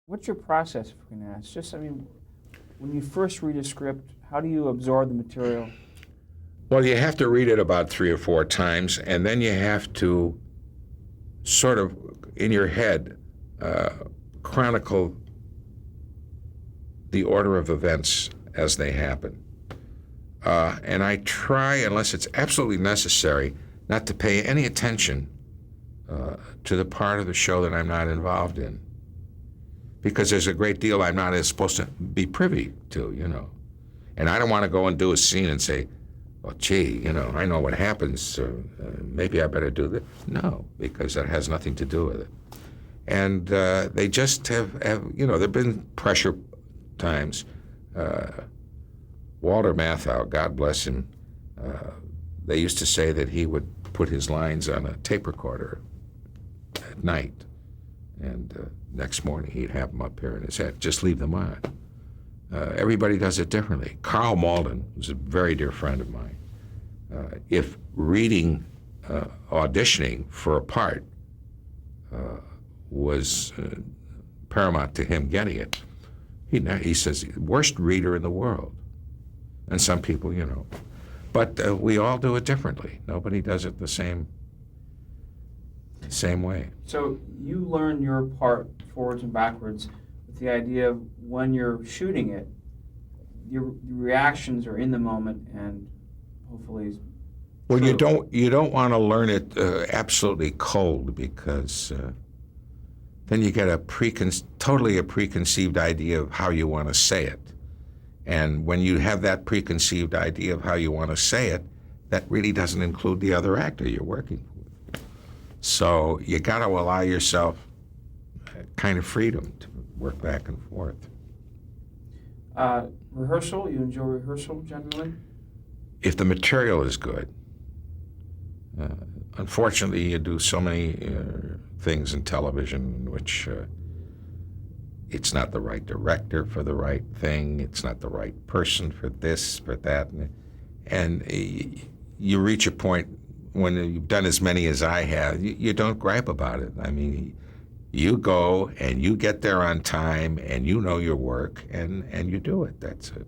What's your process, if we can ask? Just, I mean, when you first read a script, how do you absorb the material? Well, you have to read it about 3 or 4 times, and then you have to sort of, in your head, chronicle the order of events as they happen. And I try, unless it's absolutely necessary, not to pay any attention to the part of the show that I'm not involved in. Because there's a great deal I'm not supposed to be privy to, And I don't want to go and do a scene and say, well, gee, I know what happens, so maybe I better do this. No, because that has nothing to do with it. And they just have there have been pressure times. Walter Matthau, God bless him, they used to say that he would put his lines on a tape recorder at night, and next morning he'd have them up here in his head. Just leave them on. Everybody does it differently. Carl Malden was a very dear friend of mine. If reading, auditioning for a part was paramount to him getting it, he says, worst reader in the world. And some people, But we all do it differently. Nobody does it the same way. So you learn your part forwards and backwards with the idea of when you're shooting it, your reactions are in the moment and hopefully. Well, you don't want to learn it absolutely cold, because then you get a preconceived idea of how you want to say it. And when you have that preconceived idea of how you want to say it, that really doesn't include the other actor you're working with. So you got to allow yourself kind of freedom to work back and forth. Rehearsal, you enjoy rehearsal generally? If the material is good. Unfortunately, you do so many things in television in which it's not the right director for the right thing, it's not the right person for this, for that, and you reach a point when you've done as many as I have, you don't gripe about it. I mean, you go and you get there on time and you know your work and you do it. That's it.